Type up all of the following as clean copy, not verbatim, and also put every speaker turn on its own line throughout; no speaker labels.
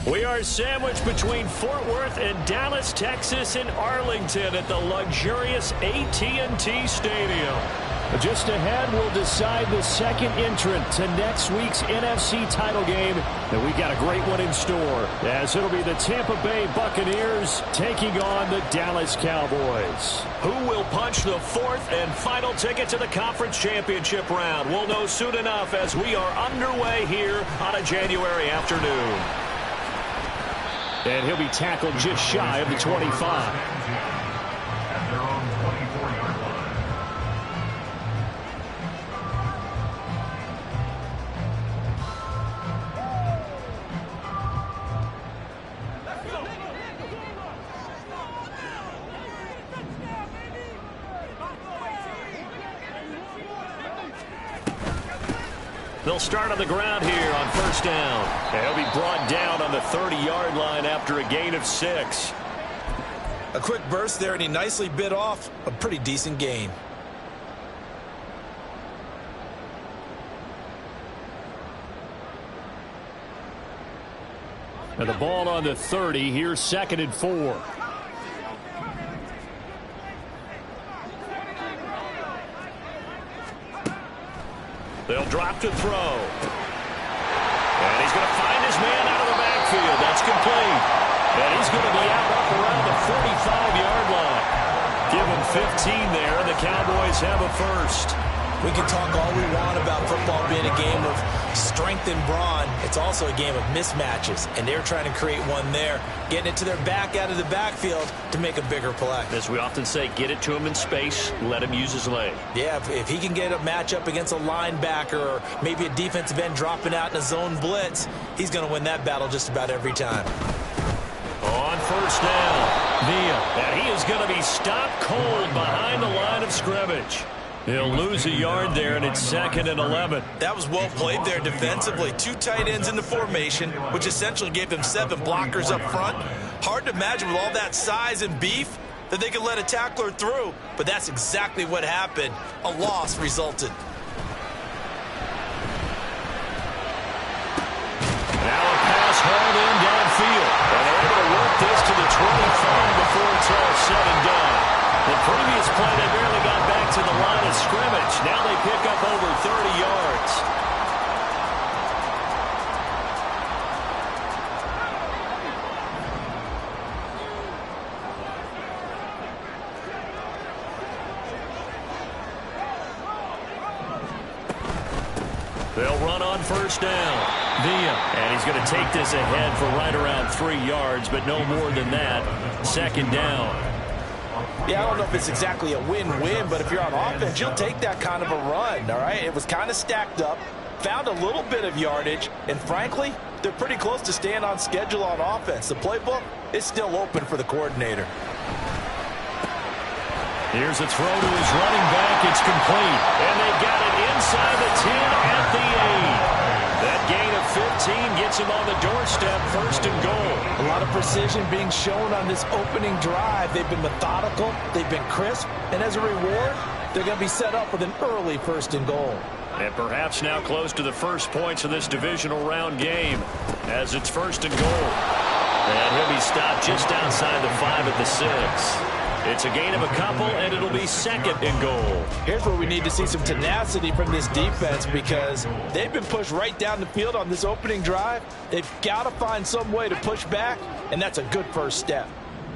We are sandwiched between Fort Worth and Dallas, Texas, and Arlington at the luxurious AT&T Stadium. Just ahead, we'll decide the second entrant to next week's NFC title game. And we got a great one in store, as it'll be the Tampa Bay Buccaneers taking on the Dallas Cowboys. Who will punch the fourth and final ticket to the conference championship round? We'll know soon enough as we are underway here on a January afternoon. And he'll be tackled just shy of the 25. They'll start on the ground here on first down. And he'll be brought down on the 30-yard line after a gain of 6.
A quick burst there, and he nicely bit off a pretty decent gain.
And the ball on the 30. Here's 2nd and 4. They'll drop to throw. And he's going to find his man out of the backfield. That's complete. And he's going to be out up around the 45-yard line. Give him 15 there, and the Cowboys have a first.
We can talk all we want about football being a game of strength and brawn. It's also a game of mismatches, and they're trying to create one there, getting it to their back out of the backfield to make a bigger play.
As we often say, get it to him in space, let him use his leg.
Yeah, if he can get a matchup against a linebacker or maybe a defensive end dropping out in a zone blitz, he's going to win that battle just about every time.
On first down, and he is going to be stopped cold behind the line of scrimmage. He'll lose a yard there, and it's 2nd and 11.
That was well played there defensively. 2 tight ends in the formation, which essentially gave them 7 blockers up front. Hard to imagine with all that size and beef that they could let a tackler through, but that's exactly what happened. A loss resulted.
Now a pass hauled in downfield, and they're able to work this to the 25 before it's all said and done. The previous play, they barely got back to the line of scrimmage. Now they pick up over 30 yards. They'll run on first down. And he's going to take this ahead for right around 3 yards, but no more than that. 2nd down.
Yeah, I don't know if it's exactly a win-win, but if you're on offense, you'll take that kind of a run, all right? It was kind of stacked up, found a little bit of yardage, and frankly, they're pretty close to staying on schedule on offense. The playbook is still open for the coordinator.
Here's a throw to his running back. It's complete, and they got it inside the 10 at the 8. That gain of 15 gets him on the doorstep, 1st and goal.
A lot of precision being shown on this opening drive. They've been methodical, they've been crisp, and as a reward, they're going to be set up with an early 1st and goal.
And perhaps now close to the first points of this divisional round game, as it's 1st and goal. And he'll be stopped just outside the 5 at the 6. It's a gain of a couple, and it'll be 2nd and goal.
Here's where we need to see some tenacity from this defense, because they've been pushed right down the field on this opening drive. They've got to find some way to push back, and that's a good first step.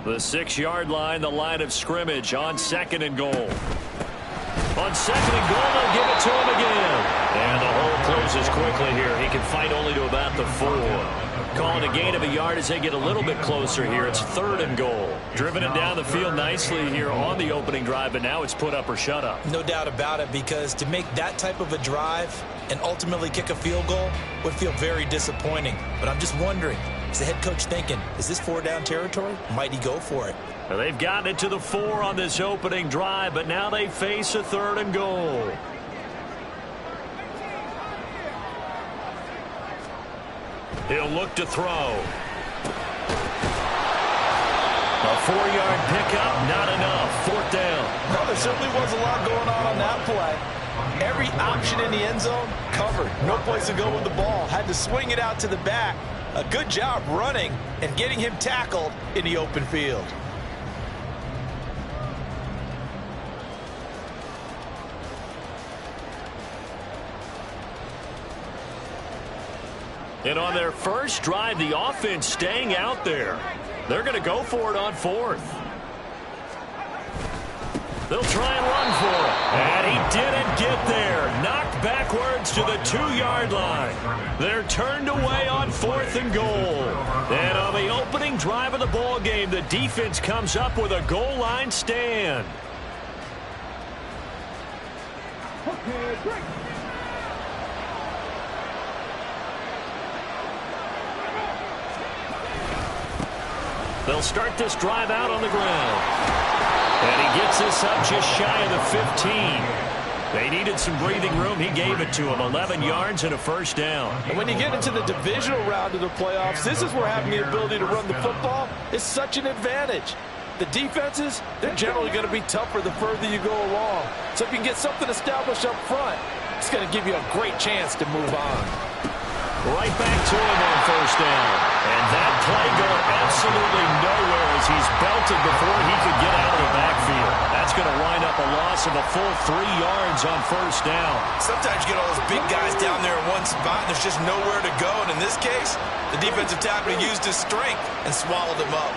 The 6-yard line, the line of scrimmage on 2nd and goal. On 2nd and goal, they'll give it to him again. And the hole closes quickly here. He can fight only to about the 4. Calling a gain of a yard as they get a little bit closer here. It's 3rd and goal. Driven it down the field nicely here on the opening drive, but now it's put up or shut up.
No doubt about it, because to make that type of a drive and ultimately kick a field goal would feel very disappointing. But I'm just wondering, is the head coach thinking, is this 4-down territory? Might he go for it?
Well, they've gotten it to the 4 on this opening drive, but now they face a 3rd and goal. He'll look to throw. A 4-yard pickup, not enough. 4th down.
Well, there certainly was a lot going on that play. Every option in the end zone covered. No place to go with the ball. Had to swing it out to the back. A good job running and getting him tackled in the open field.
And on their first drive, the offense staying out there. They're going to go for it on fourth. They'll try and run for it. And he didn't get there. Knocked backwards to the 2-yard line. They're turned away on fourth and goal. And on the opening drive of the ball game, the defense comes up with a goal line stand.
Okay, break.
They'll start this drive out on the ground. And he gets this up just shy of the 15. They needed some breathing room. He gave it to them. 11 yards and a first down.
And when you get into the divisional round of the playoffs, this is where having the ability to run the football is such an advantage. The defenses, they're generally going to be tougher the further you go along. So if you can get something established up front, it's going to give you a great chance to move on.
Right back to him on first down. And that play going absolutely nowhere as he's belted before he could get out of the backfield. That's going to wind up a loss of a full 3 yards on first down.
Sometimes you get all those big guys down there in one spot and there's just nowhere to go. And in this case, the defensive tackle used his strength and swallowed him up.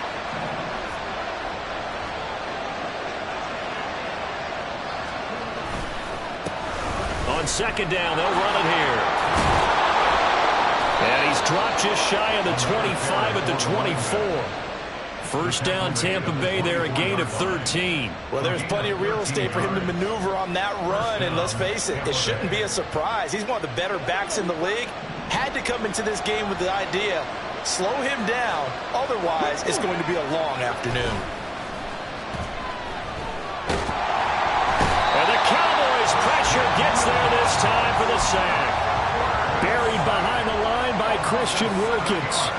On second down, they'll run it here. And he's dropped just shy of the 25 at the 24. First down, Tampa Bay there, a gain of 13.
Well, there's plenty of real estate for him to maneuver on that run, and let's face it, it shouldn't be a surprise. He's one of the better backs in the league. Had to come into this game with the idea, slow him down, otherwise it's going to be a long afternoon.
And the Cowboys' pressure gets there this time for the sack. Buried behind the line by Christian Wilkins.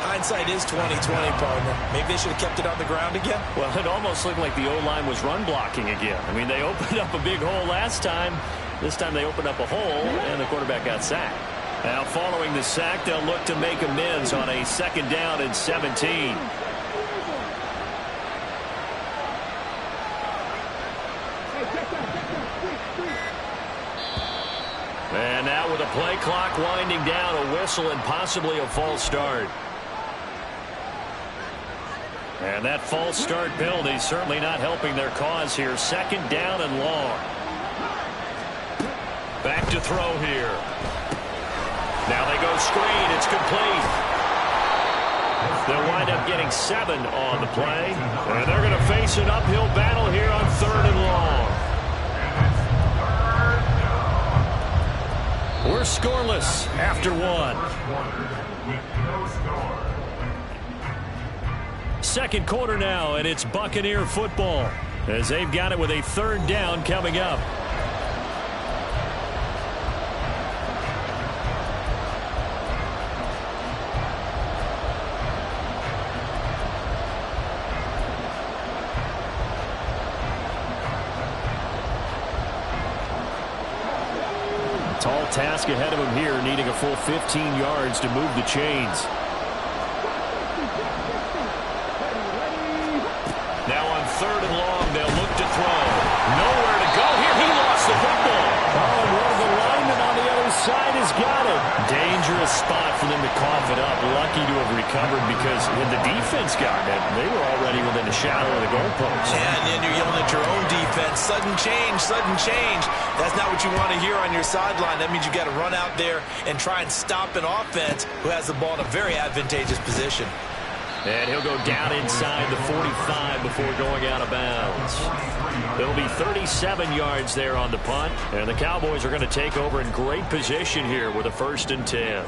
Hindsight is 20/20, partner. Maybe they should have kept it on the ground again.
Well, it almost looked like the O-line was run blocking again. I mean, they opened up a big hole last time. This time they opened up a hole, and the quarterback got sacked. Now, following the sack, they'll look to make amends on a second down and 17. And now with the play clock winding down, a whistle and possibly a false start. And that false start penalty certainly not helping their cause here. Second down and long. Back to throw here. Now they go screen. It's complete. They'll wind up getting 7 on the play. And they're going to face an uphill battle here on third and long. We're scoreless after 1. Second quarter now, and it's Buccaneer football as they've got it with a third down coming up. Tall task ahead of him here, needing a full 15 yards to move the chains. Now on third and long, they'll look to throw. Nowhere to go here. He lost the football. Oh, and one of the linemen on the other side has got it. Dangerous spot for them to cough it up. Lucky to have recovered because when the defense got it, they were already within the shadow of the goalpost.
And then you're yelling at your own defense. Sudden change, sudden change. That's not what you want to hear on your sideline. That means you've got to run out there and try and stop an offense who has the ball in a very advantageous position.
And he'll go down inside the 45 before going out of bounds. There'll be 37 yards there on the punt. And the Cowboys are going to take over in great position here with a 1st and 10.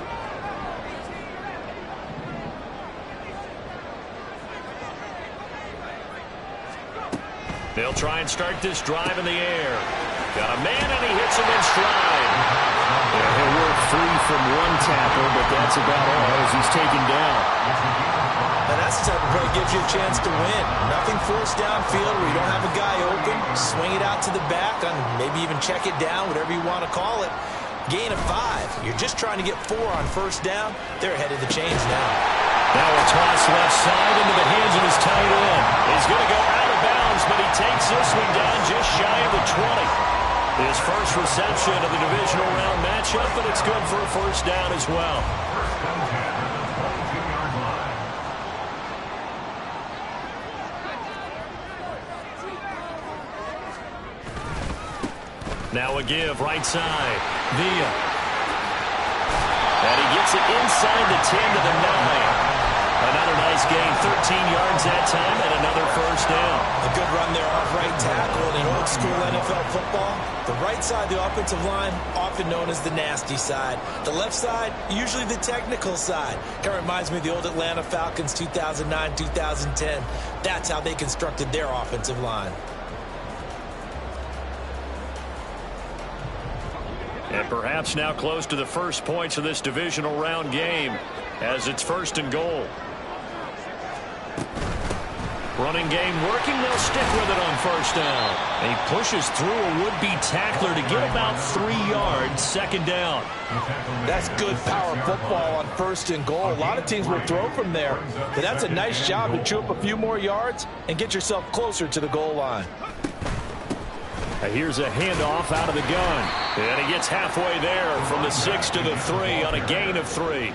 They'll try and start this drive in the air. Got a man, and he hits him in stride. Yeah, he'll work free from one tackle, but that's about all as he's taken down.
And that's the type of play that gives you a chance to win. Nothing forced downfield where you don't have a guy open. Swing it out to the back and maybe even check it down, whatever you want to call it. Gain of 5. You're just trying to get 4 on first down. They're ahead of the chains now.
Now a toss left side into the hands of his tight end. He's going to go out of bounds, but he takes this one down just shy of the 20. His first reception of the divisional round matchup, but it's good for a first down as well. Now a give, right side. Villa. And he gets it inside the 10 to the 9. Another nice gain, 13 yards that time, and another first down.
A good run there off right tackle in old school NFL football. The right side, the offensive line, often known as the nasty side. The left side, usually the technical side. Kind of reminds me of the old Atlanta Falcons 2009, 2010. That's how they constructed their offensive line.
And perhaps now close to the first points of this divisional round game as it's 1st and goal. Running game working. They'll stick with it on first down. And he pushes through a would-be tackler to get about 3 yards. 2nd down.
That's good power football on 1st and goal. A lot of teams will throw from there. But that's a nice job to chew up a few more yards and get yourself closer to the goal line.
Here's a handoff out of the gun. And he gets halfway there from the 6 to the 3 on a gain of 3.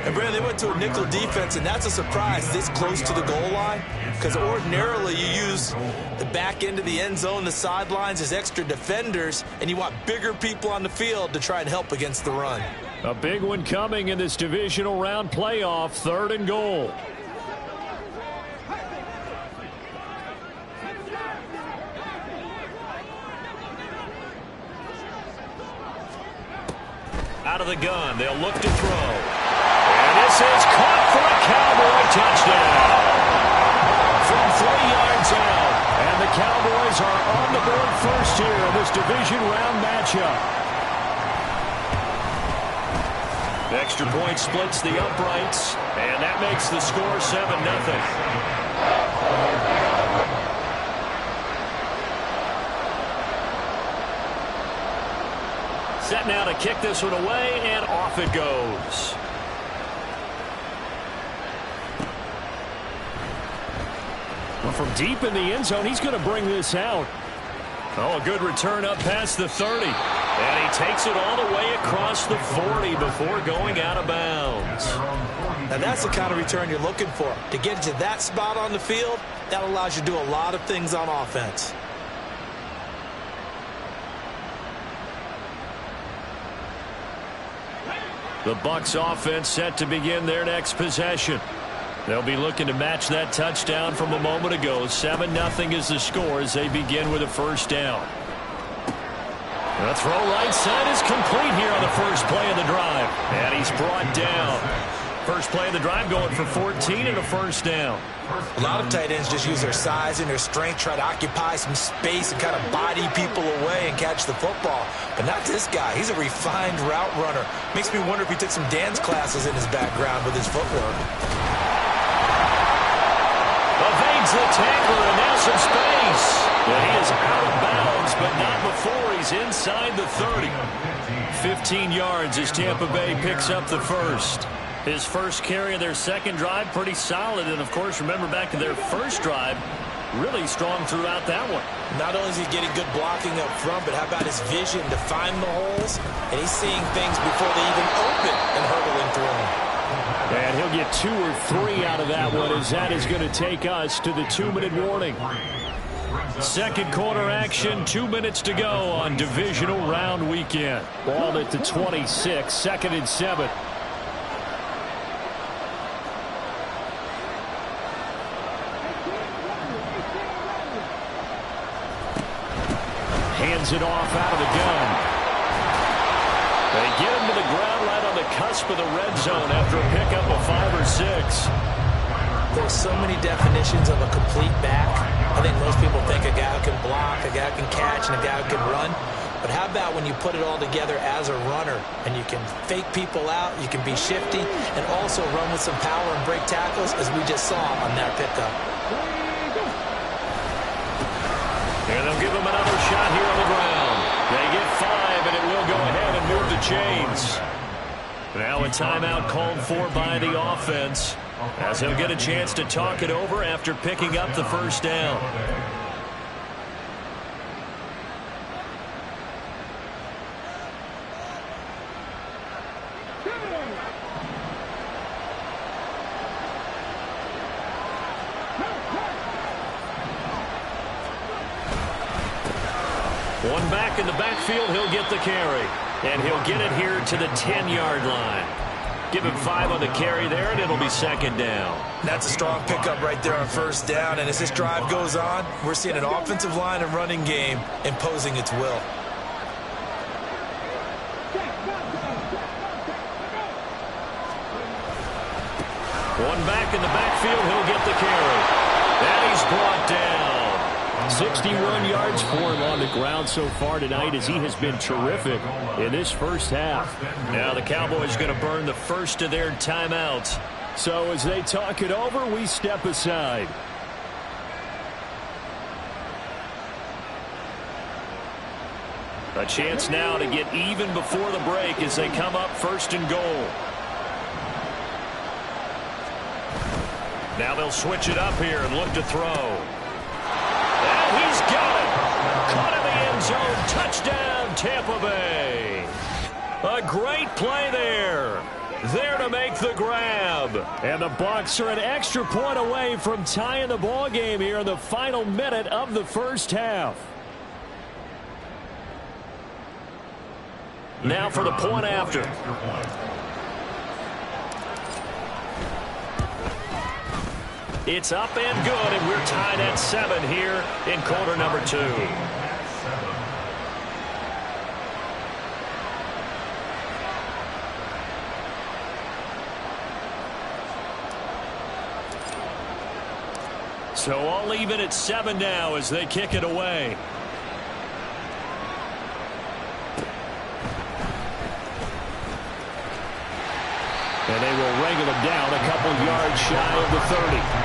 And Brandon, they went to a nickel defense, and that's a surprise this close to the goal line, because ordinarily you use the back end of the end zone, the sidelines as extra defenders, and you want bigger people on the field to try and help against the run.
A big one coming in this divisional round playoff, 3rd and goal. Out of the gun, they'll look to throw. And this is caught for a Cowboy touchdown. From 3 yards out. And the Cowboys are on the board first here in this division round matchup. Extra point splits the uprights. And that makes the score 7-0. Set now to kick this one away, and off it goes. Well, from deep in the end zone, he's going to bring this out. Oh, a good return up past the 30. And he takes it all the way across the 40 before going out of bounds.
Now that's the kind of return you're looking for. To get to that spot on the field, that allows you to do a lot of things on offense.
The Bucs offense set to begin their next possession. They'll be looking to match that touchdown from a moment ago. 7-0 is the score as they begin with a first down. The throw right side is complete here on the first play of the drive. And he's brought down. First play of the drive going for 14 and a first down.
A lot of tight ends just use their size and their strength, try to occupy some space and kind of body people away and catch the football. But not this guy. He's a refined route runner. Makes me wonder if he took some dance classes in his background with his footwork.
Evades the tackler and now some space. And he is out of bounds, but not before he's inside the 30. 15 yards as Tampa Bay picks up the first. His first carry of their second drive, pretty solid. And, of course, remember back to their first drive, really strong throughout that one.
Not only is he getting good blocking up front, but how about his vision to find the holes? And he's seeing things before they even open and hurdling through them.
And he'll get 2 or 3 out of that one, as that is going to take us to the 2-minute warning. Second quarter action, 2 minutes to go on divisional round weekend. Ball at the 26, 2nd and 7. Hands it off out of the gun. They get him to the ground right on the cusp of the red zone after a pickup of 5 or 6.
There's so many definitions of a complete back. I think most people think a guy who can block, a guy who can catch, and a guy who can run. But how about when you put it all together as a runner and you can fake people out, you can be shifty, and also run with some power and break tackles, as we just saw on that pickup.
And they'll give him another shot here on the ground. They get 5, and it will go ahead and chains. Now a timeout called for by the offense, as he'll get a chance to talk it over after picking up the first down. One back in the backfield, he'll get the carry. And he'll get it here to the 10-yard line. Give him 5 on the carry there, and it'll be second down.
That's a strong pickup right there on first down. And as this drive goes on, we're seeing an offensive line and running game imposing its will.
One back in the backfield, he'll get the carry. And he's brought down. 61 yards for him on the ground so far tonight, as he has been terrific in this first half. Now the Cowboys going to burn the first of their timeouts. So as they talk it over, we step aside. A chance now to get even before the break as they come up first and goal. Now they'll switch it up here and look to throw. And he's got it. Caught in the end zone. Touchdown, Tampa Bay. A great play there. There to make the grab. And the Bucs are an extra point away from tying the ball game here in the final minute of the first half. Now for the point after. It's up and good, and we're tied at 7 here in quarter number 2. So all even at 7 now as they kick it away. And they will wrangle him down a couple yards shy of the 30.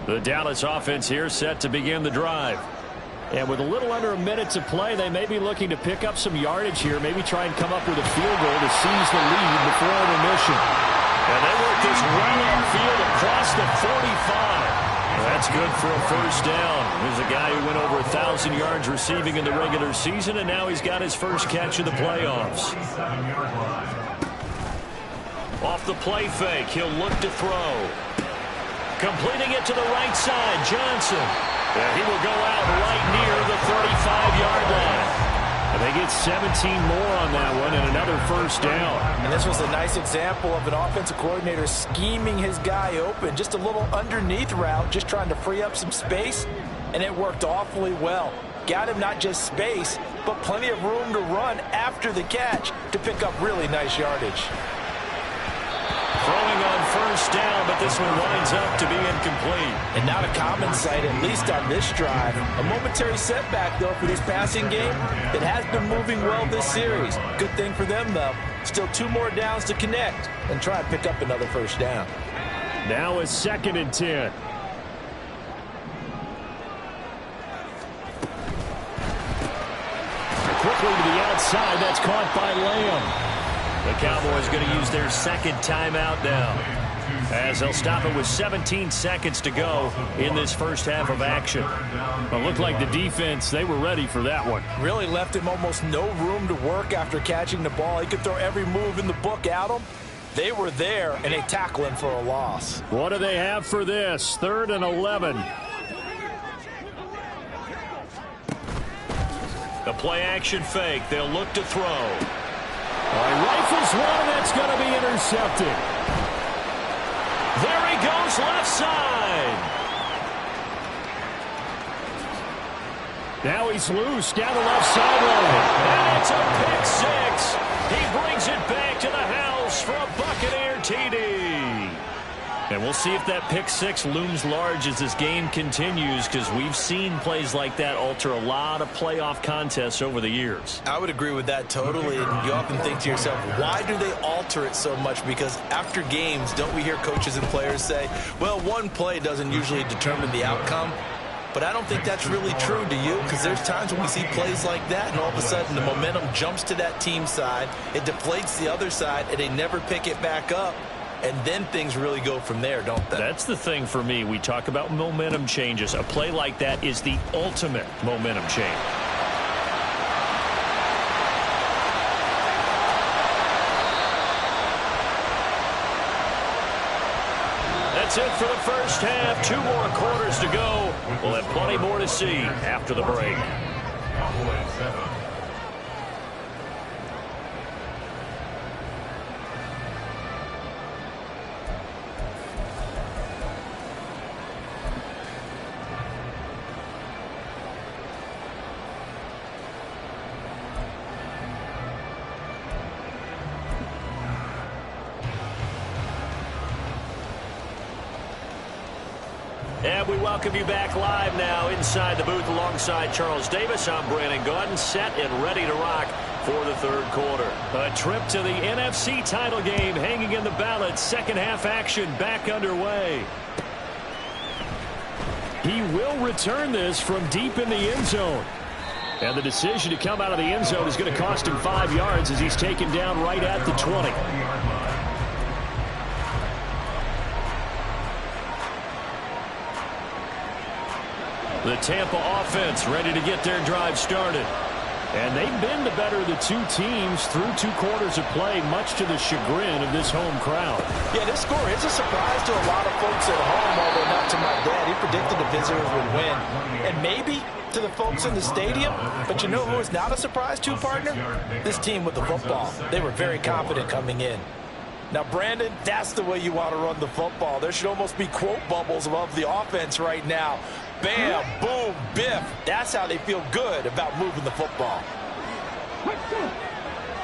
The Dallas offense here set to begin the drive. And with a little under a minute to play, they may be looking to pick up some yardage here, maybe try and come up with a field goal to seize the lead before intermission. And they work this well upfield across the 45. That's good for a first down. There's a guy who went over 1,000 yards receiving in the regular season, and now he's got his first catch in the playoffs. Off the play fake, he'll look to throw. Completing it to the right side, Johnson. And he will go out right near the 35-yard line. And they get 17 more on that one and another first down.
And this was a nice example of an offensive coordinator scheming his guy open. Just a little underneath route, just trying to free up some space. And it worked awfully well. Got him not just space, but plenty of room to run after the catch to pick up really nice yardage.
Throwing on first down, but this one winds up to be incomplete.
And not a common sight, at least on this drive. A momentary setback, though, for this passing game. It has been moving well this series. Good thing for them, though. Still 2 more downs to connect and try and pick up another first down.
Now a 2nd and 10. Quickly to the outside. That's caught by Lamb. The Cowboys going to use their second timeout now, as they'll stop it with 17 seconds to go in this first half of action. It looked like the defense, they were ready for that one.
Really left him almost no room to work after catching the ball. He could throw every move in the book at him. They were there, and they tackle him for a loss.
What do they have for this? 3rd and 11. The play action fake. They'll look to throw. Rifles one, and that's going to be intercepted. There he goes, left side. Now he's loose down the left sideline. And it's a pick 6. He brings it back to the house for a Buccaneer TD. And we'll see if that pick six looms large as this game continues, because we've seen plays like that alter a lot of playoff contests over the years.
I would agree with that totally. And you often think to yourself, why do they alter it so much? Because after games, don't we hear coaches and players say, well, one play doesn't usually determine the outcome? But I don't think that's really true, do you? Because there's times when we see plays like that, and all of a sudden the momentum jumps to that team side, it deflates the other side, and they never pick it back up. And then things really go from there, don't they?
That's the thing for me. We talk about momentum changes. A play like that is the ultimate momentum change. That's it for the first half. 2 more quarters to go. We'll have plenty more to see after the break. And we welcome you back live now inside the booth alongside Charles Davis. I'm Brandon Gaudin, set and ready to rock for the third quarter. A trip to the NFC title game hanging in the balance. Second half action back underway. He will return this from deep in the end zone. And the decision to come out of the end zone is going to cost him 5 yards as he's taken down right at the 20. The Tampa offense ready to get their drive started. And they've been the better of the two teams through 2 quarters of play, much to the chagrin of this home crowd.
Yeah, this score is a surprise to a lot of folks at home, although not to my dad. He predicted the visitors would win. And maybe to the folks in the stadium. But you know who is not a surprise to, partner? This team with the football. They were very confident coming in. Now, Brandon, that's the way you want to run the football. There should almost be quote bubbles above the offense right now. Bam, boom, biff. That's how they feel good about moving the football.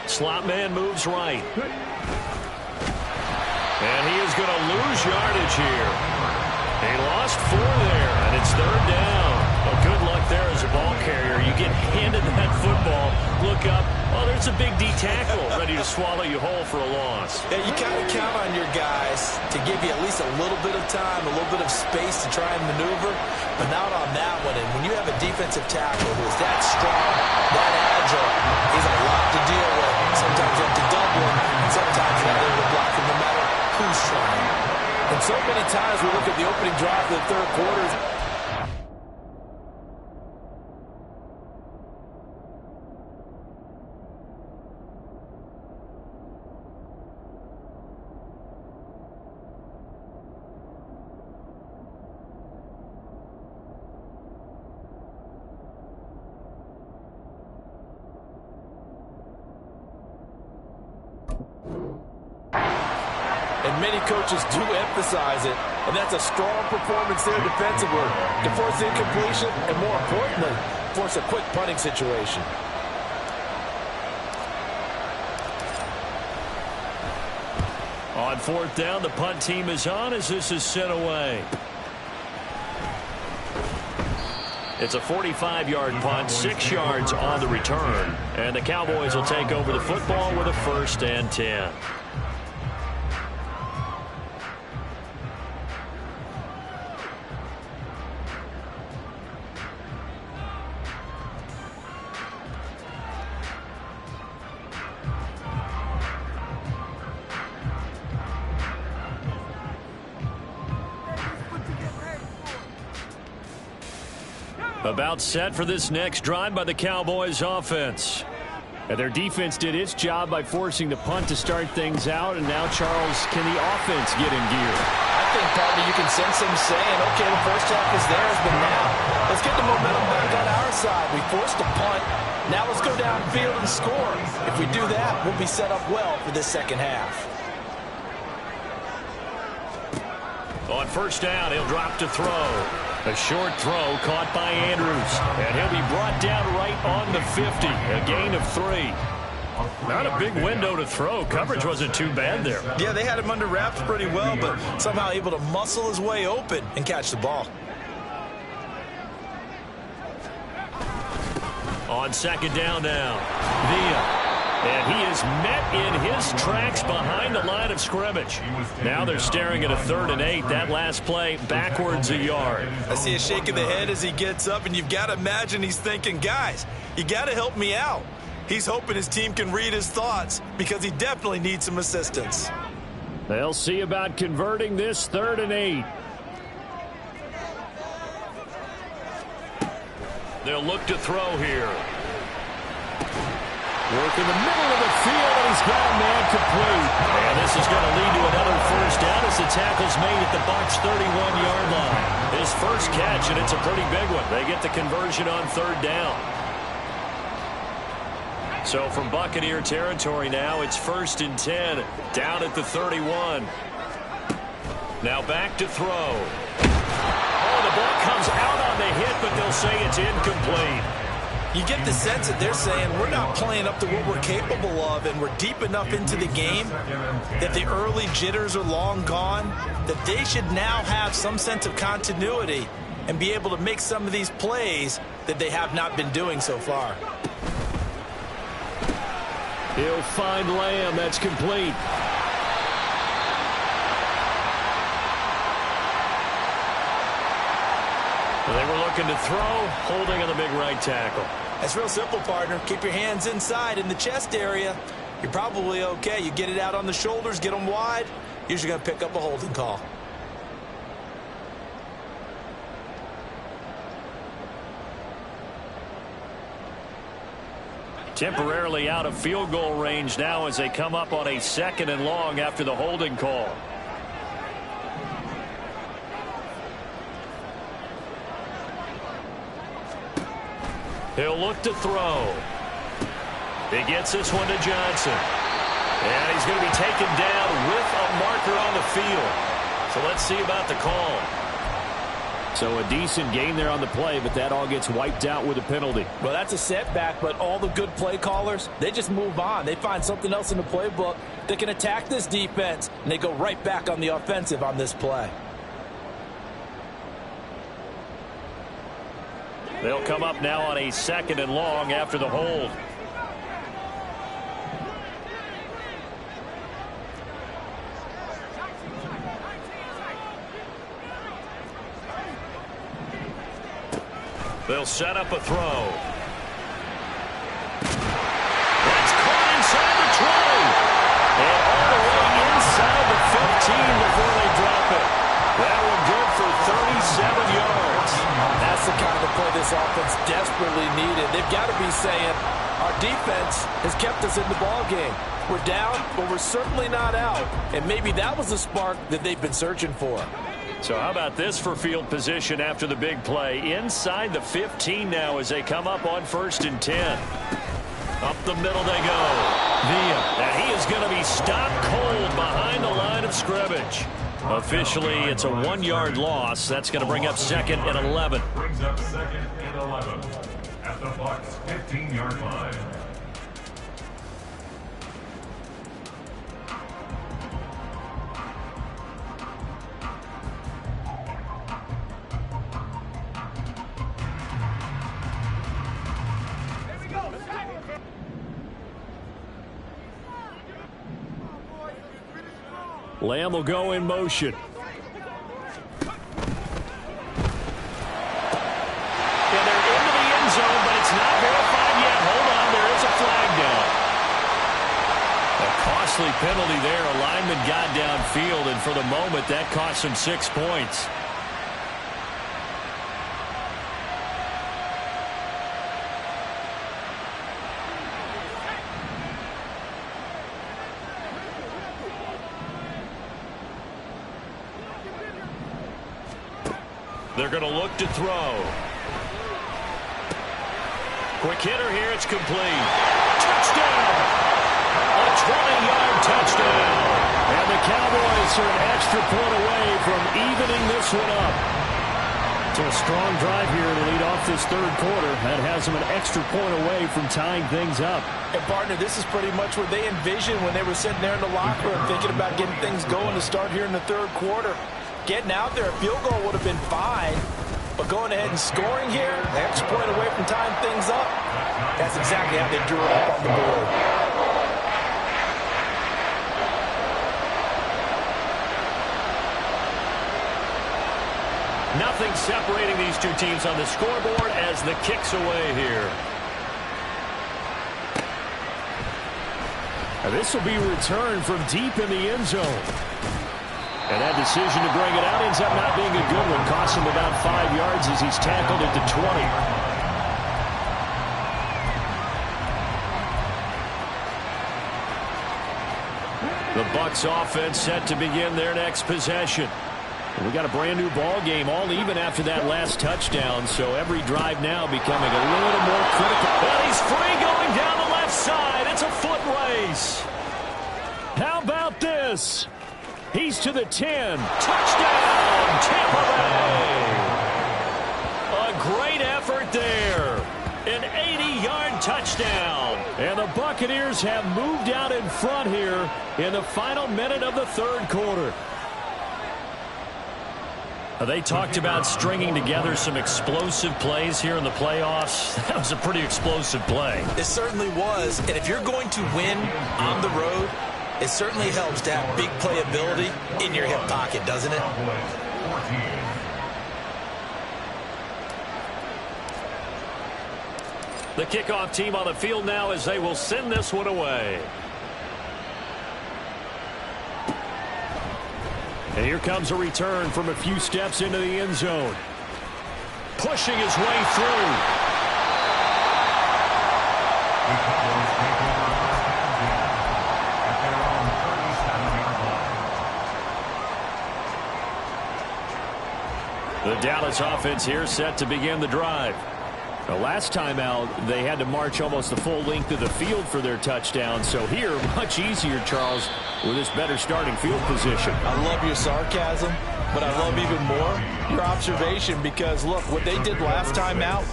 Slot man moves right. And he is going to lose yardage here. He lost 4 there, and it's 3rd down. Well, good luck there as a ball carrier. You get handed that football, look up, oh, there's a big D tackle ready to swallow you whole for a loss.
Yeah, you kind of count on your guys to give you at least a little bit of time, a little bit of space to try and maneuver, but not on that one. And when you have a defensive tackle who is that strong, that agile, he's a lot to deal with. Sometimes you have to double him, and sometimes you're not able to block him no matter who's trying. And so many times we look at the opening drive of the third quarter. And many coaches do emphasize it, and that's a strong performance there defensively to force incompletion and, more importantly, force a quick punting situation.
On 4th down, the punt team is on as this is sent away. It's a 45-yard punt, 6 yards on the return. And the Cowboys will take over the football with a 1st and 10. About set for this next drive by the Cowboys offense. And their defense did its job by forcing the punt to start things out. And now, Charles, can the offense get in gear?
I think, partner, you can sense them saying, okay, the first half is theirs, but now let's get the momentum back on our side. We forced the punt. Now let's go downfield and score. If we do that, we'll be set up well for this second half.
On 1st down, he'll drop to throw. A short throw caught by Andrews. And he'll be brought down right on the 50. A gain of 3. Not a big window to throw. Coverage wasn't too bad there.
Yeah, they had him under wraps pretty well, but somehow able to muscle his way open and catch the ball.
On second down now, Villa. And he is met in his tracks behind the line of scrimmage. Now they're staring at a 3rd and 8. That last play backwards a yard.
I see a shake of the head as he gets up, and you've got to imagine he's thinking, guys, you got to help me out. He's hoping his team can read his thoughts because he definitely needs some assistance.
They'll see about converting this 3rd and 8. They'll look to throw here. Work in the middle of the field, and he's got a man complete. And this is going to lead to another first down as the tackle's made at the Bucs' 31-yard line. His first catch, and it's a pretty big one. They get the conversion on 3rd down. So from Buccaneer territory now, it's 1st and 10, down at the 31. Now back to throw. Oh, the ball comes out on the hit, but they'll say it's incomplete.
You get the sense that they're saying we're not playing up to what we're capable of, and we're deep enough into the game that the early jitters are long gone, that they should now have some sense of continuity and be able to make some of these plays that they have not been doing so far.
He'll find Lamb. That's complete. They were looking to throw, holding on the big right tackle.
That's real simple, partner. Keep your hands inside in the chest area. You're probably okay. You get it out on the shoulders, get them wide, usually going to pick up a holding call.
Temporarily out of field goal range now as they come up on a 2nd and long after the holding call. He'll look to throw. He gets this one to Johnson. And he's going to be taken down with a marker on the field. So let's see about the call. So a decent gain there on the play, but that all gets wiped out with a penalty.
Well, that's a setback, but all the good play callers, they just move on. They find something else in the playbook that can attack this defense, and they go right back on the offensive on this play.
They'll come up now on a 2nd and long after the hold. They'll set up a throw. That's caught inside the 20. And all the way inside the 15 before they drop it. That one good for 37 yards.
That's the kind of play this offense desperately needed. They've got to be saying, our defense has kept us in the ball game. We're down, but we're certainly not out. And maybe that was the spark that they've been searching for.
So how about this for field position after the big play? Inside the 15 now as they come up on 1st and 10. Up the middle they go. Villa. And he is going to be stopped cold behind the line of scrimmage. Officially, it's a 1-yard loss. That's going to bring up 2nd and 11.
Brings up 2nd and 11 at the Bucs 15-yard line.
Lamb will go in motion. And they're into the end zone, but it's not verified yet. Hold on, there is a flag down. A costly penalty there. A lineman got downfield, and for the moment, that cost him 6 points. They're going to look to throw. Quick hitter here. It's complete. Touchdown! A 20-yard touchdown. And the Cowboys are an extra point away from evening this one up. So a strong drive here to lead off this third quarter. That has them an extra point away from tying things up.
And, partner, this is pretty much what they envisioned when they were sitting there in the locker room thinking about getting things going to start here in the third quarter. Getting out there, a field goal would have been fine. But going ahead and scoring here, an extra point away from tying things up, that's exactly how they drew it up on the board.
Nothing separating these two teams on the scoreboard as the kick's away here. This will be returned from deep in the end zone. And that decision to bring it out ends up not being a good one. Costs him about 5 yards as he's tackled at the 20. The Bucs offense set to begin their next possession. We got a brand new ball game, all even after that last touchdown, so every drive now becoming a little more critical. But he's free going down the left side. It's a foot race. How about this? He's to the 10. Touchdown, Tampa Bay. A great effort there. An 80-yard touchdown. And the Buccaneers have moved out in front here in the final minute of the third quarter. They talked about stringing together some explosive plays here in the playoffs. That was a pretty explosive play.
It certainly was. And if you're going to win on the road, it certainly helps to have big playability in your hip pocket, doesn't it?
The kickoff team on the field now as they will send this one away. And here comes a return from a few steps into the end zone. Pushing his way through. The Dallas offense here set to begin the drive. The last time out, they had to march almost the full length of the field for their touchdown. So here, much easier, Charles, with this better starting field position.
I love your sarcasm, but I love even more your observation because, look, what they did last time out,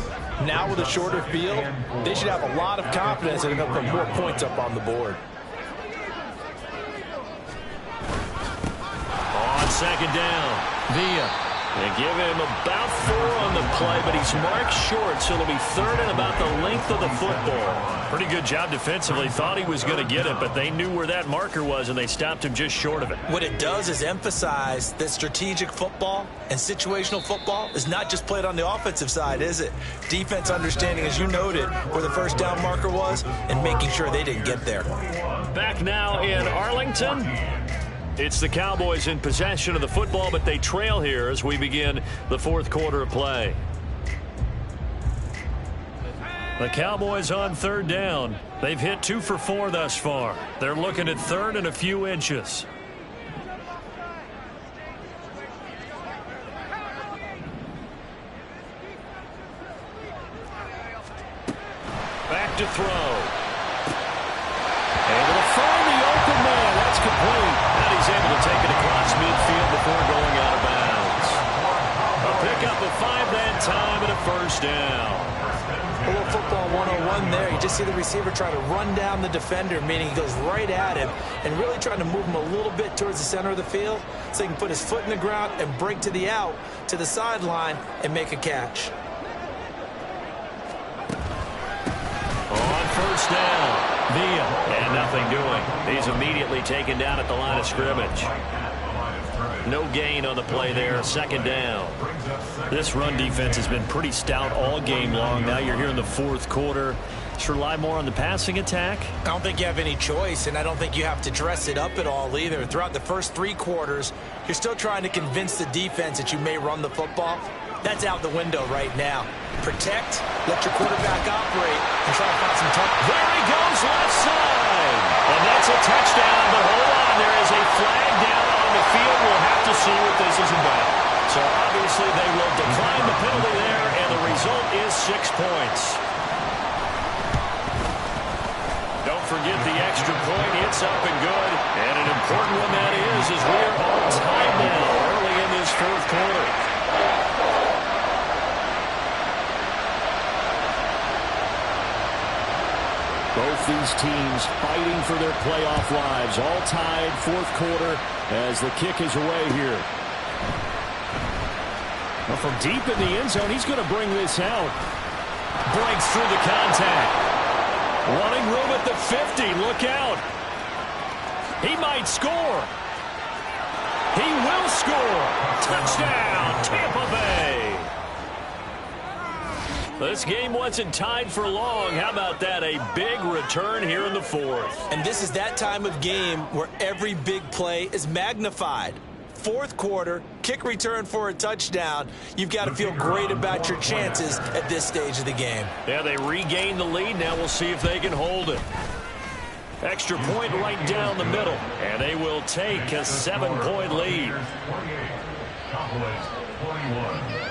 now with a shorter field, they should have a lot of confidence and they're going to put more points up on the board.
On second down, Villa. They give him about 4 on the play, but he's marked short, so it'll be third and about the length of the football. Pretty good job defensively. Thought he was going to get it, but they knew where that marker was, and they stopped him just short of it.
What it does is emphasize that strategic football and situational football is not just played on the offensive side, is it? Defense understanding, as you noted, where the first down marker was and making sure they didn't get there.
Back now in Arlington. It's the Cowboys in possession of the football, but they trail here as we begin the fourth quarter of play. The Cowboys on third down. They've hit 2 for 4 thus far. They're looking at third and a few inches. Back to throw. Able to find the open man. That's complete. And he's able to take it across midfield before going out of bounds. A pickup of 5 that time and a first down.
A little football 101 there. You just see the receiver try to run down the defender, meaning he goes right at him and really trying to move him a little bit towards the center of the field so he can put his foot in the ground and break to the out, to the sideline, and make a catch.
On first down, Villa, and nothing doing. He's immediately taken down at the line of scrimmage. No gain on the play there, second down. This run defense has been pretty stout all game long. Now you're here in the fourth quarter. Just rely more on the passing attack.
I don't think you have any choice, and I don't think you have to dress it up at all either. Throughout the first 3 quarters, you're still trying to convince the defense that you may run the football. That's out the window right now. Protect, let your quarterback operate, and try to find some time.
There he goes, left side. And that's a touchdown, but hold on, there is a flag down on the field. We'll have to see what this is about. So obviously they will decline the penalty there, and the result is 6 points. Don't forget the extra point. It's up and good. And an important one that is, as we are on time now early in this fourth quarter. Both these teams fighting for their playoff lives. All tied, fourth quarter, as the kick is away here. Well, from deep in the end zone, he's going to bring this out. Breaks through the contact. Running room at the 50. Look out. He might score. He will score. Touchdown, Tampa Bay. This game wasn't tied for long. How about that? A big return here in the fourth.
And this is that time of game where every big play is magnified. Fourth quarter, kick return for a touchdown. You've got to feel great about your chances at this stage of the game.
Yeah, they regain the lead. Now we'll see if they can hold it. Extra point right down the middle. And they will take a 7-point lead.
Cowboys 21.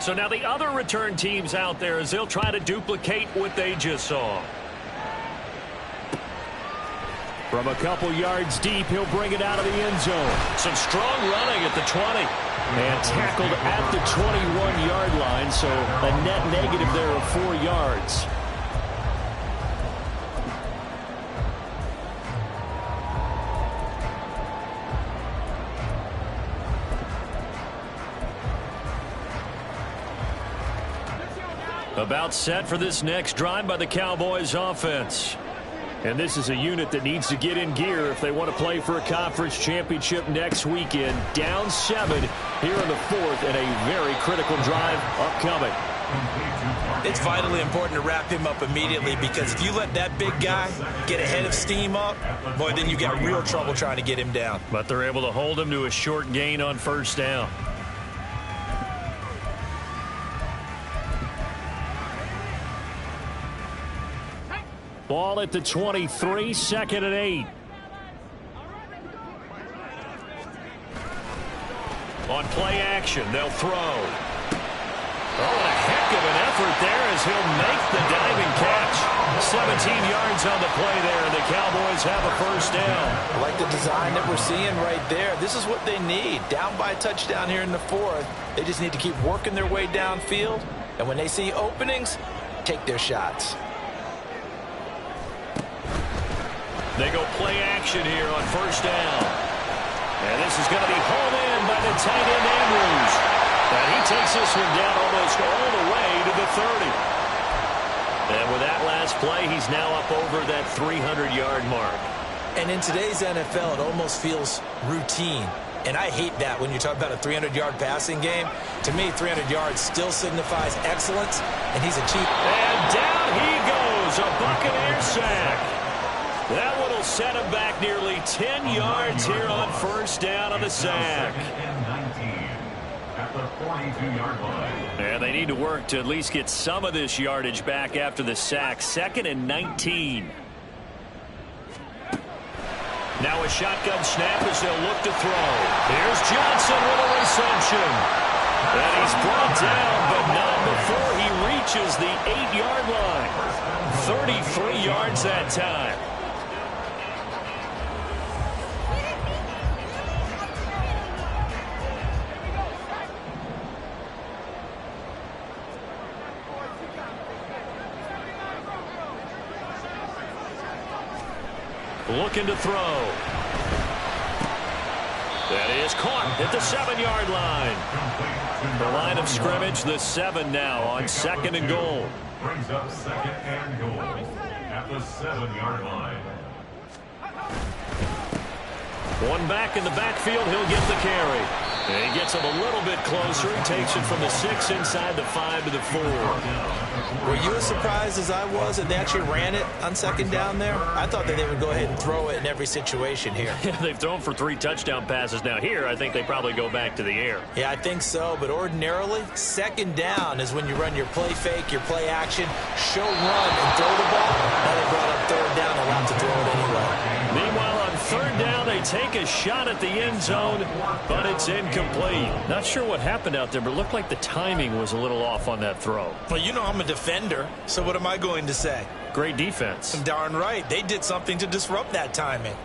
So now the other return teams out there as they'll try to duplicate what they just saw. From a couple yards deep, he'll bring it out of the end zone. Some strong running at the 20. And tackled at the 21-yard line, so a net negative there of 4 yards. About set for this next drive by the Cowboys offense. And this is a unit that needs to get in gear if they want to play for a conference championship next weekend. Down 7 here in the fourth, and a very critical drive upcoming.
It's vitally important to wrap him up immediately, because if you let that big guy get ahead of steam up, boy, then you got real trouble trying to get him down.
But they're able to hold him to a short gain on first down. Ball at the 23, 2nd and 8. On play action, they'll throw. Oh, a heck of an effort there as he'll make the diving catch. 17 yards on the play there, and the Cowboys have a first down.
I like the design that we're seeing right there. This is what they need. Down by a touchdown here in the fourth. They just need to keep working their way downfield, and when they see openings, take their shots.
They go play action here on first down. And this is going to be hauled in by the tight end Andrews. And he takes this one down almost all the way to the 30. And with that last play, he's now up over that 300-yard mark.
And in today's NFL, it almost feels routine. And I hate that when you talk about a 300-yard passing game. To me, 300 yards still signifies excellence, and he's achieved.
And down he goes, a Buccaneer sack. That one will set him back nearly 10 yards here on first down on the sack.
At the 42-yard line.
And they need to work to at least get some of this yardage back after the sack. 2nd and 19. Now a shotgun snap as they'll look to throw. Here's Johnson with a reception. And he's brought down, but not before he reaches the 8-yard line. 33 yards that time. Looking to throw. That is caught at the 7-yard line. The line of scrimmage, the 7 now on 2nd and goal.
Brings up 2nd and goal at the 7-yard line.
One back in the backfield, he'll get the carry. And he gets him a little bit closer. He takes it from the 6 inside the 5 to the 4.
Were you as surprised as I was that they actually ran it on 2nd down there? I thought that they would go ahead and throw it in every situation here.
Yeah, they've thrown for 3 touchdown passes. Now here, I think they probably go back to the air.
Yeah, I think so. But ordinarily, 2nd down is when you run your play fake, your play action, show run, and throw the ball. Now they brought up 3rd down, allowed to throw it anyway.
Meanwhile, on 3rd down, they take a shot at the end zone, but it's incomplete. Not sure what happened out there, but it looked like the timing was a little off on that throw.
Well, you know I'm a defender, so what am I going to say?
Great defense.
Darn right. They did something to disrupt that timing.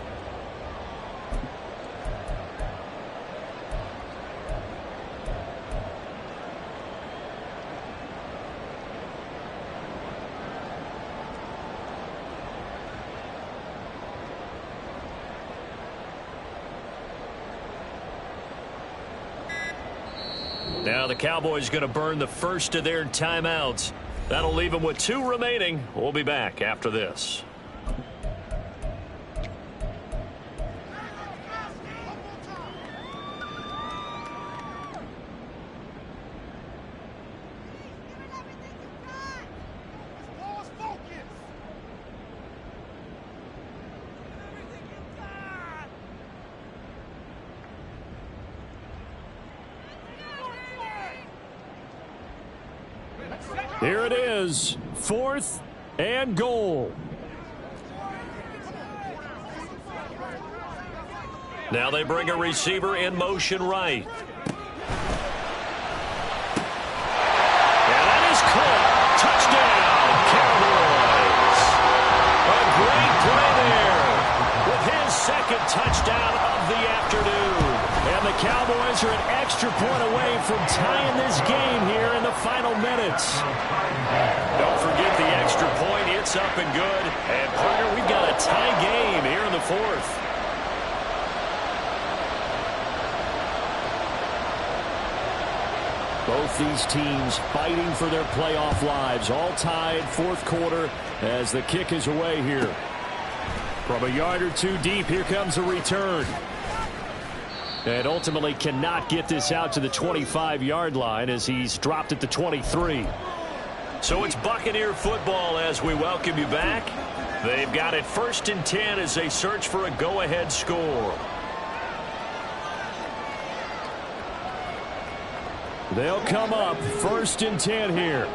Now the Cowboys going to burn the first of their timeouts. That'll leave them with 2 remaining. We'll be back after this. Here it is, 4th and goal. Now they bring a receiver in motion right. And that is caught. Touchdown, Cowboys. A great play there with his second touchdown of the afternoon. And the Cowboys are an extra point away from tying this game here in the final minutes. Don't forget the extra point. It's up and good. And, partner, we've got a tie game here in the 4th. Both these teams fighting for their playoff lives. All tied, 4th quarter as the kick is away here. From a yard or 2 deep, here comes a return. And ultimately cannot get this out to the 25-yard line as he's dropped at the 23. So it's Buccaneer football as we welcome you back. They've got it 1st and 10 as they search for a go-ahead score. They'll come up 1st and 10 here.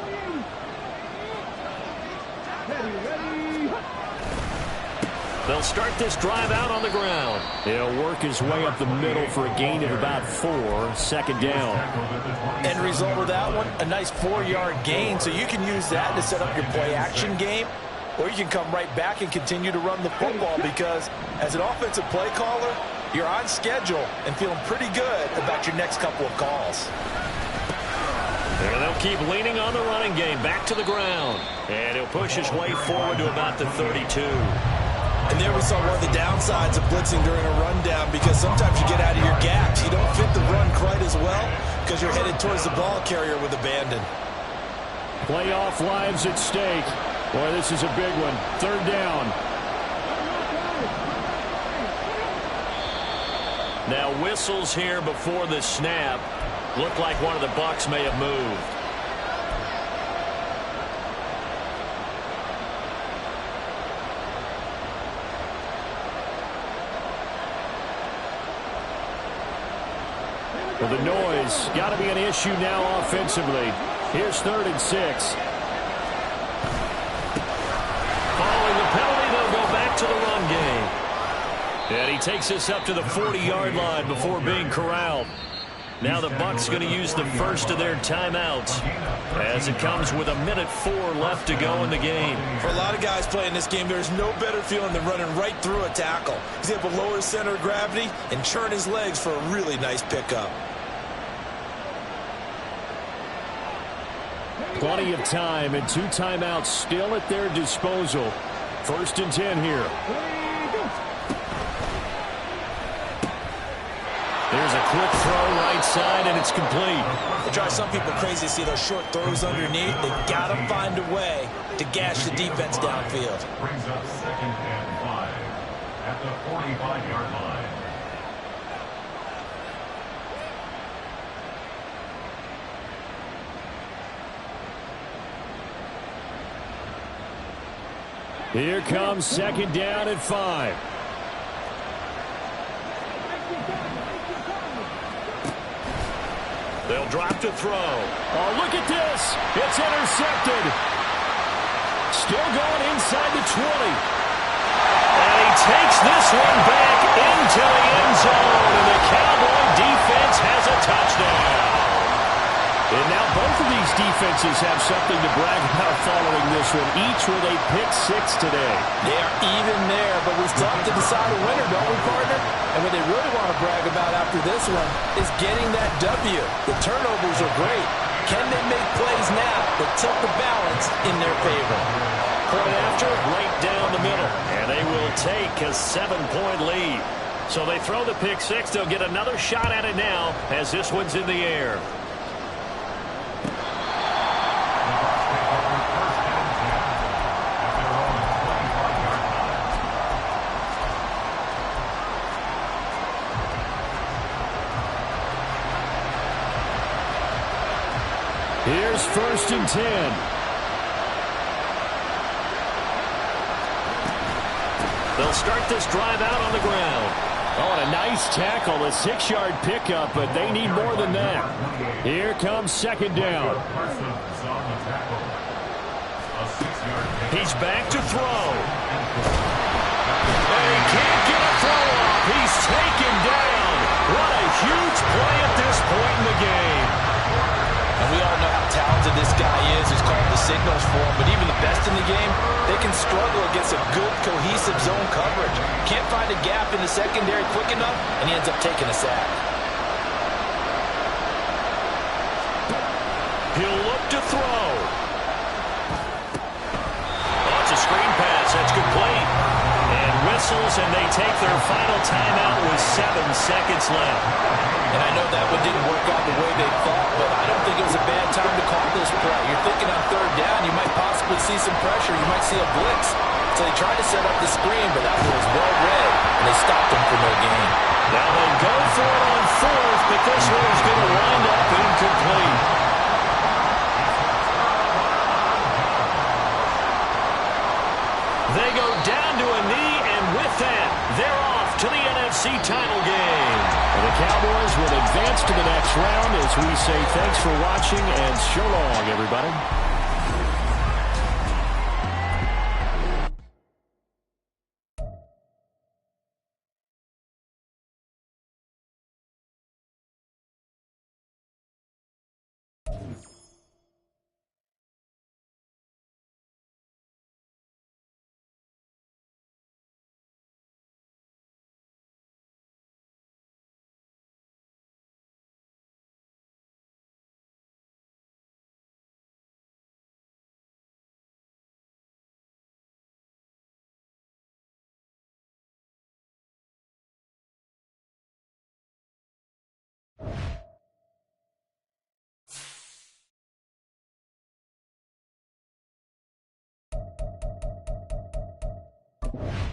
They'll start this drive out on the ground. He'll work his way up the middle for a gain of about 4, 2nd down.
End result of that one, a nice 4-yard gain, so you can use that to set up your play-action game, or you can come right back and continue to run the football because as an offensive play caller, you're on schedule and feeling pretty good about your next couple of calls.
And they'll keep leaning on the running game back to the ground. And he'll push his way forward to about the 32.
And there we saw one of the downsides of blitzing during a rundown because sometimes you get out of your gaps. You don't fit the run quite as well because you're headed towards the ball carrier with abandon.
Playoff lives at stake. Boy, this is a big one. 3rd down. Now whistles here before the snap. Looked like one of the Bucs may have moved. Well, the noise got to be an issue now offensively. Here's 3rd and 6. Following the penalty, they'll go back to the run game. And he takes this up to the 40-yard line before being corralled. Now the Bucs going to use the first of their timeouts as it comes with 1:04 left to go in the game.
For a lot of guys playing this game, there's no better feeling than running right through a tackle. He's able to lower his center of gravity and churn his legs for a really nice pickup.
Plenty of time and 2 timeouts still at their disposal. 1st and 10 here. There's a quick throw right side, and it's complete.
It drives some people crazy to see those short throws underneath. They've got to find a way to gash the defense downfield.
Brings up 2nd and 5 at the 45-yard line.
Here comes 2nd down and 5. They'll drop to throw. Oh, look at this. It's intercepted. Still going inside the 20. And he takes this one back into the end zone. And the Cowboy defense has a touchdown. And now both of these defenses have something to brag about following this one, each with a pick 6 today.
They are even there, but we still have to decide a winner, don't we, partner? And what they really want to brag about after this one is getting that W. The turnovers are great. Can they make plays now that tilt the balance in their favor?
Point after, right down the middle. And they will take a 7-point lead. So they throw the pick 6. They'll get another shot at it now as this one's in the air. Here's 1st and 10. They'll start this drive out on the ground. Oh, and a nice tackle, a 6-yard pickup, but they need more than that. Here comes 2nd down. He's back to throw. And he can't get a throw off. He's taken down. What a huge play at this point in the game.
And we all know how talented this guy is who's called the signals for him, but even the best in the game, they can struggle against a good, cohesive zone coverage. Can't find a gap in the secondary quick enough, and he ends up taking a sack.
He'll look to throw. Oh, it's a screen pass. That's complete. And whistles, and they take their final timeout with 7 seconds left.
And I know that one didn't work out the way they thought, but I don't think it was a bad time to call this play. You're thinking on 3rd down, you might possibly see some pressure. You might see a blitz. So they tried to set up the screen, but that one was well read, and they stopped him for no gain.
Now they go for it on 4th, but this one is going to wind up incomplete. They go down to a knee, and with that, they're off to the NFC title game. And the Cowboys will advance to the next round as we say thanks for watching and so long, everybody. You